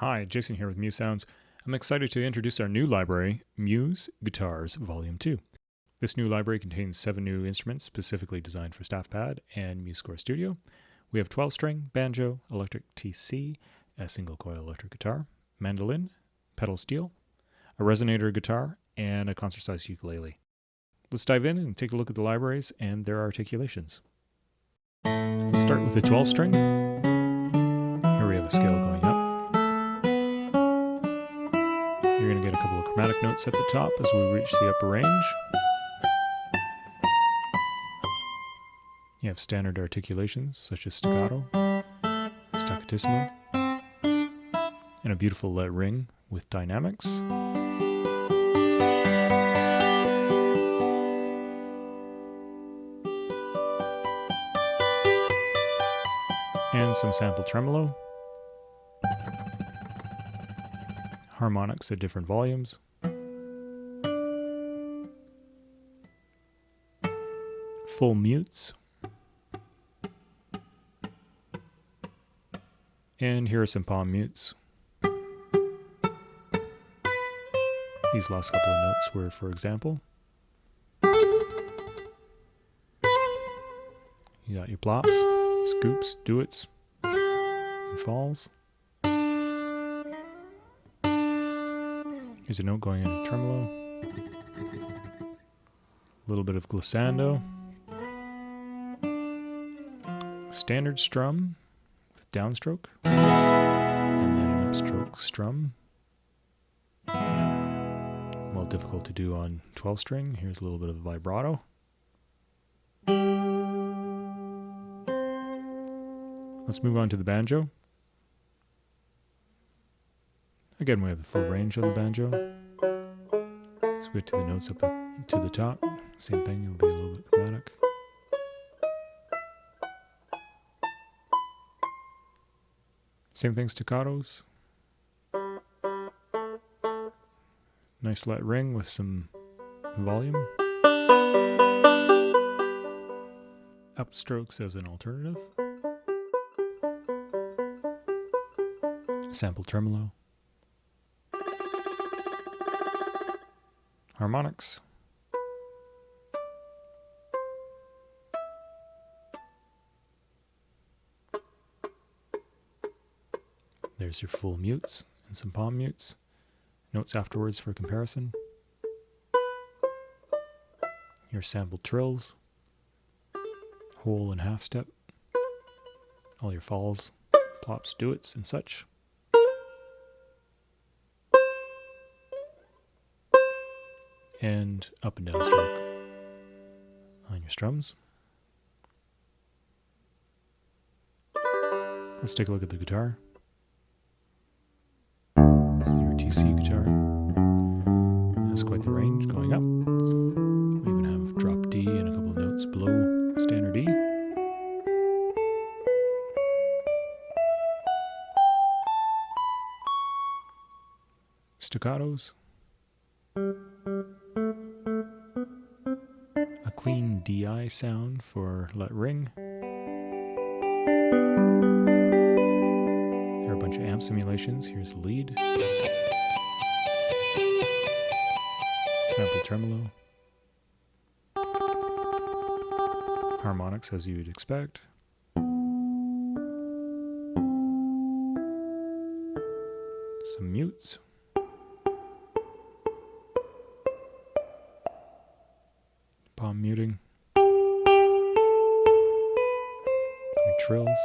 Hi, Jason here with Muse Sounds. I'm excited to introduce our new library, Muse Guitars Volume 2. This new library contains 7 new instruments specifically designed for Staff Pad and MuseScore Studio. We have 12-string, banjo, electric TC, a single-coil electric guitar, mandolin, pedal steel, a resonator guitar, and a concert-sized ukulele. Let's dive in and take a look at the libraries and their articulations. Let's start with the 12-string. Here we have a scale going up. You're going to get a couple of chromatic notes at the top as we reach the upper range. You have standard articulations such as staccato, staccatissimo, and a beautiful let ring with dynamics. And some sample tremolo. Harmonics at different volumes. Full mutes. And here are some palm mutes. These last couple of notes were, for example, you got your plops, scoops, duets, and falls. Here's a note going into tremolo. A little bit of glissando. Standard strum with downstroke. And then an upstroke strum. Well, difficult to do on 12-string. Here's a little bit of vibrato. Let's move on to the banjo. Again, we have the full range of the banjo. Let's get to the notes up to the top. Same thing, it'll be a little bit chromatic. Same thing, staccatos. Nice let ring with some volume. Upstrokes as an alternative. Sample tremolo. Harmonics. There's your full mutes and some palm mutes. Notes afterwards for comparison. Your sample trills. Whole and half step. All your falls, plops, duets, and such. And up and down stroke on your strums. Let's take a look at the guitar. This is your TC guitar. That's quite the range going up. We even have drop D and a couple of notes below standard E. Staccatos. A clean DI sound for let ring. There are a bunch of amp simulations. Here's the lead. Sample tremolo. Harmonics as you'd expect. Some mutes. Palm muting. Your trills.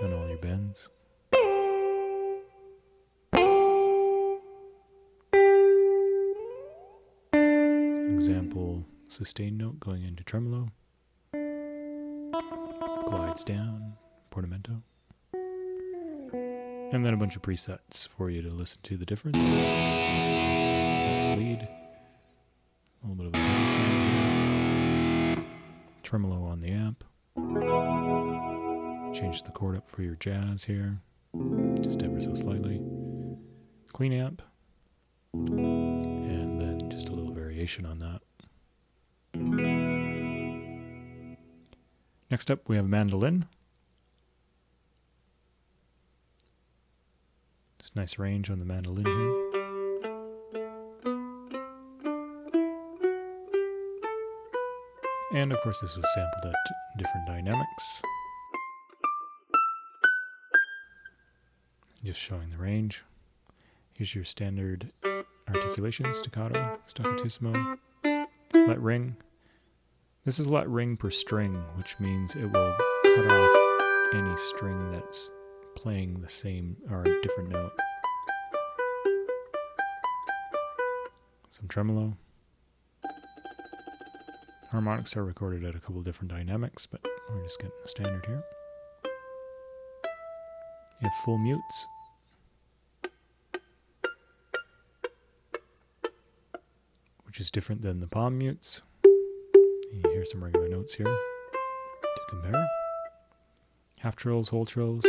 And all your bends. Example, sustain note going into tremolo. Glides down, portamento. And then a bunch of presets for you to listen to the difference. Next lead. A little bit of a heavy sound here. Tremolo on the amp. Change the chord up for your jazz here. Just ever so slightly. Clean amp. And then just a little variation on that. Next up we have mandolin. Nice range on the mandolin here. And of course this was sampled at different dynamics. Just showing the range. Here's your standard articulation, staccato, staccatissimo, let ring. This is let ring per string, which means it will cut off any string that's playing the same or a different note. Some tremolo. Harmonics are recorded at a couple different dynamics, but we're just getting a standard here. You have full mutes. Which is different than the palm mutes. You hear some regular notes here to compare. Half trills, whole trills.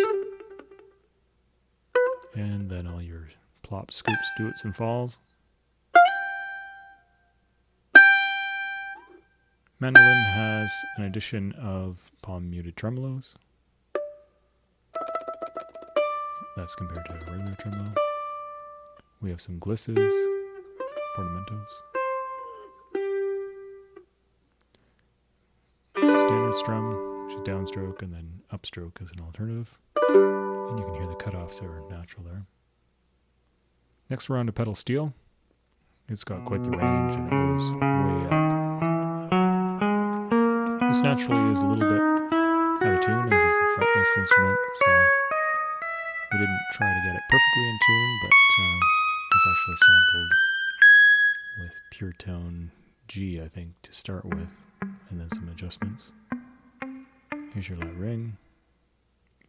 And then all your plops, scoops, duets, and falls. Mandolin has an addition of palm muted tremolos. That's compared to a regular tremolo. We have some glisses, portamentos. Standard strum, which is downstroke, and then upstroke as an alternative. And you can hear the cutoffs are natural there. Next we're on to pedal steel. It's got quite the range and it goes way up. This naturally is a little bit out of tune as it's a fretless instrument, so we didn't try to get it perfectly in tune, but it's actually sampled with pure tone G, I think, to start with, and then some adjustments. Here's your let ring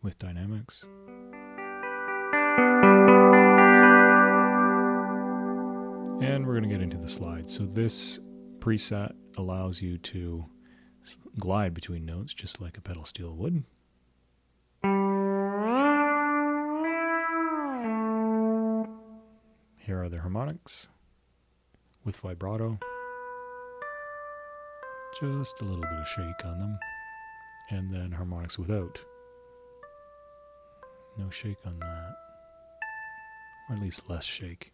with dynamics. And we're going to get into the slide. So this preset allows you to glide between notes just like a pedal steel would. Here are the harmonics with vibrato. Just a little bit of shake on them. And then harmonics without. No shake on that. Or at least less shake.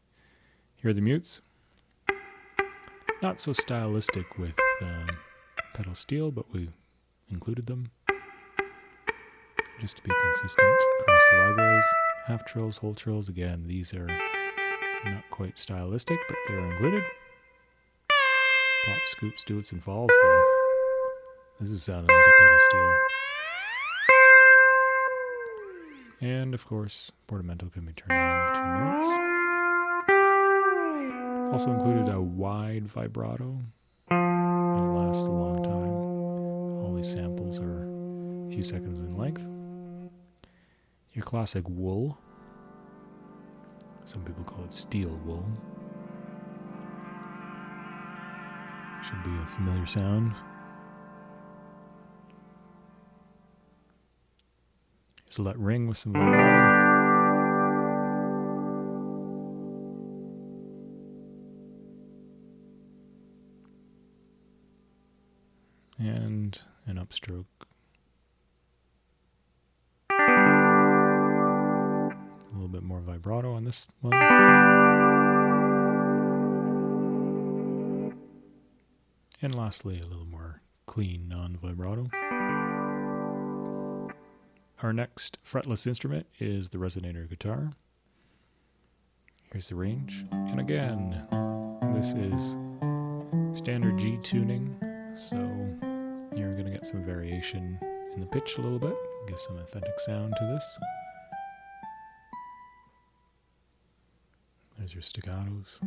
Here are the mutes. Not so stylistic with pedal steel, but we included them just to be consistent across the libraries. Half trills, whole trills, again, these are not quite stylistic, but they're included. Pop, scoops, duets, and falls, though. This is sounding like a pedal steel. And of course, portamento can be turned on between notes. Also included a wide vibrato. It'll last a long time. All these samples are a few seconds in length. Your classic wool. Some people call it steel wool. Should be a familiar sound. Here's a let ring with some vibrato. And an upstroke. A little bit more vibrato on this one. And lastly, a little more clean non-vibrato. Our next fretless instrument is the resonator guitar. Here's the range. And again, this is standard G tuning, so you're going to get some variation in the pitch a little bit, give some authentic sound to this. There's your staccatos.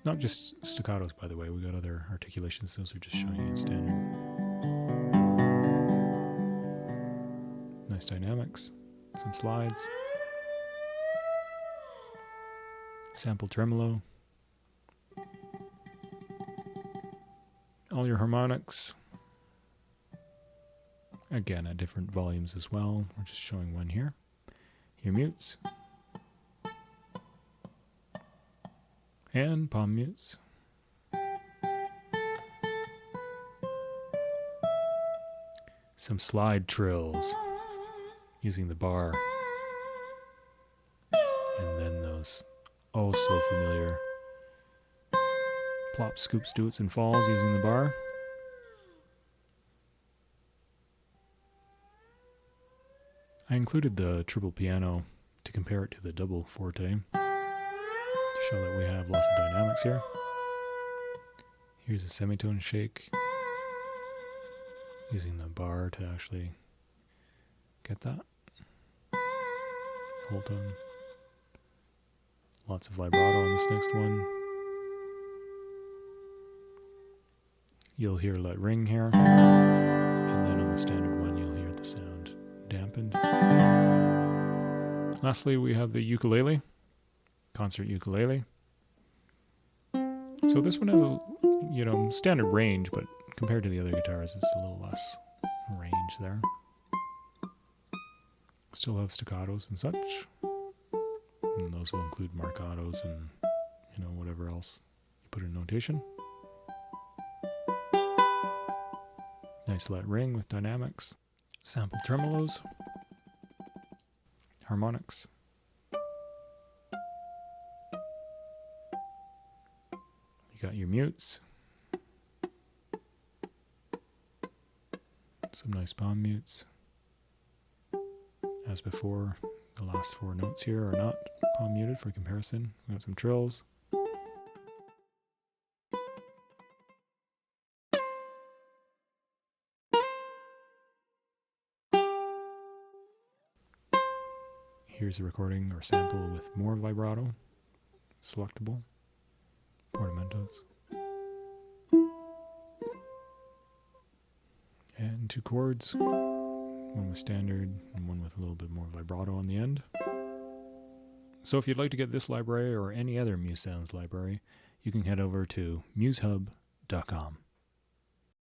Not just staccatos, by the way, we got other articulations, those are just showing you in standard. Nice dynamics, some slides. Sample tremolo. All your harmonics. Again, at different volumes as well. We're just showing one here. Your mutes. And palm mutes. Some slide trills using the bar tremolos. Oh, so familiar. Plops, scoops, doots, and falls using the bar. I included the triple piano to compare it to the double forte to show that we have lots of dynamics here. Here's a semitone shake using the bar to actually get that. Whole tone. Lots of vibrato on this next one. You'll hear let ring here, and then on the standard one you'll hear the sound dampened. Lastly, we have the ukulele, concert ukulele. So this one has a standard range, but compared to the other guitars, it's a little less range there. Still have staccatos and such, and those will include marcatos and whatever else you put in notation. Nice let ring with dynamics, sample tremolos, harmonics. You got your mutes, some nice palm mutes. As before, the last 4 notes here are not palm muted for comparison. We got some trills. Here's a recording or sample with more vibrato, selectable, portamentos. And 2 chords, one with standard and one with a little bit more vibrato on the end. So if you'd like to get this library or any other Muse Sounds library, you can head over to MuseHub.com.